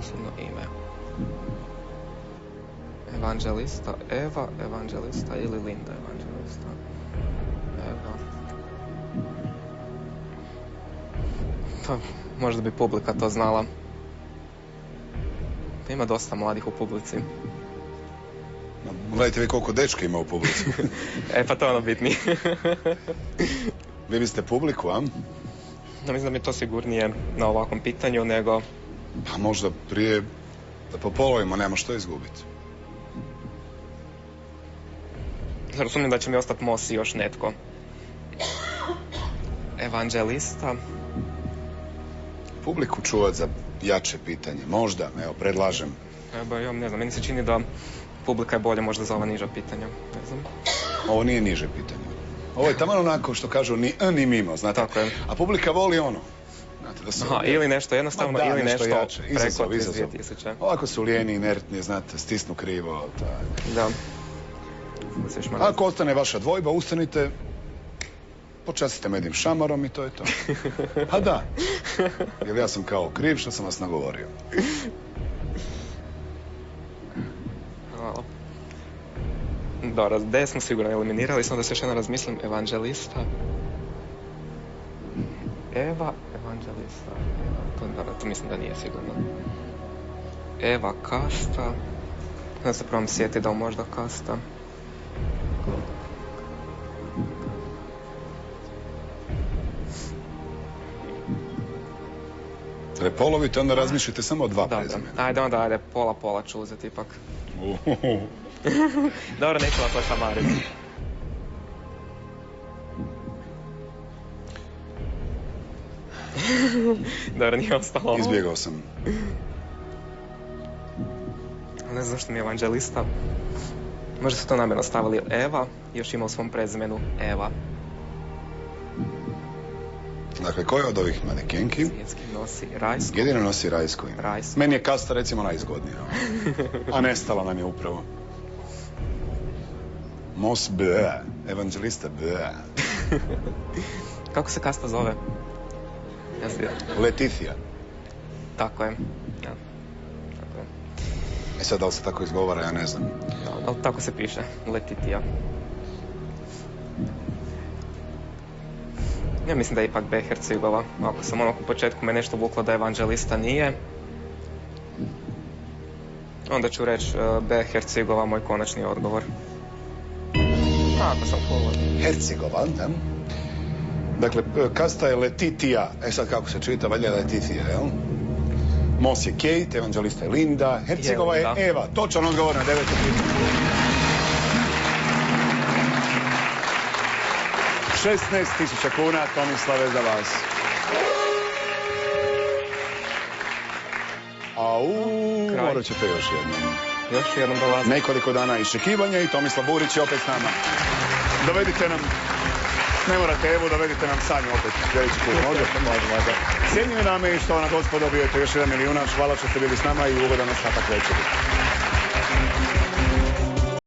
posebno ime. Evanđelista Eva, evanđelista ili Linda evanđelista. Eva. Pa, možda bi publika to znala. Ima dosta mladih u publici. Gledajte vi koliko dečka ima u publici. Pa to je ono bitnije. Vi biste publiku, a? Mislim da mi je to sigurnije na ovakvom pitanju nego... Pa možda prije da popolovimo, nema što izgubiti. Sumnjam da će mi ostati Mos i još netko. Evanđelista. Publiku čuvat za jače pitanje. Možda, evo, predlažem. Ja ne znam, meni se čini da publika je bolje možda za ova niža pitanja. Ne znam. Ovo nije niže pitanje. Ovo je taman onako što kažu ni mimo, znate. Tako je. A publika voli ono. Znate, da se ili nešto jednostavno, ili nešto jače. preko 32.000. Ovako su lijeni, inertni, znate, stisnu krivo. Da. Ako ostane vaša dvojba, ustanite, počastite me jednim šamarom i to je to. Pa da. Jer ja sam kao kriv što sam vas nagovorio. Hvala. Dobro, D smo sigurno eliminirali, samo da se još jedno razmislim. Evanđelista. Eva, evanđelista. To mislim da nije sigurno. Eva Kasta. Da se probam sjetiti da možda Kasta. Prepolovite, onda razmišljate samo o dva prezimena. Ajde, pola ću uzeti ipak. Dobro, neću vas ošamariti. Dobro, nije ostalo. Izbjegao sam. Ne znam što mi je evanđelista. Možda su to namjerno stavili Eva i još ima u svom prezimenu Eva. Dakle, ko je od ovih manekenki? Svjetski nosi rajsku. Jedino nosi rajsku ime. Rajsku. Meni je Kasta recimo najizgodnija. A nestala nam je upravo. Mos B. Evanđelista B. Kako se Kasta zove? Leticia. Tako je. Ja. E sad, da li se tako izgovara, ja ne znam. Ali tako se piše. Letitia. Ja mislim da je ipak B. Hercegova. Ako sam u početku me nešto vuklo da evanđelista nije, onda ću reći B. Hercegova, moj konačni odgovor. Ako sam povodio. Hercegova, da? Dakle, Kasta je Letitia. E sad kako se čita, valjda je Leticia, jel? Mos je Kate, evanđelista je Linda, Hercegova je Eva. Točan odgovor na 9. pitanje. 16.000 kuna, Tomislave, za vas. Morat ćete još jednom. Još jednom dolazim. Nekoliko dana iščekivanja i Tomislav Burić je opet s nama. Dovedite nam, ne morate Evu, dovedite nam Sanju opet sljedeći put. Može. Cijenjene dame i štovana gospodo, dobijete još 1 milijunaš. Hvala što ste bili s nama i ugodan ostatak večeri.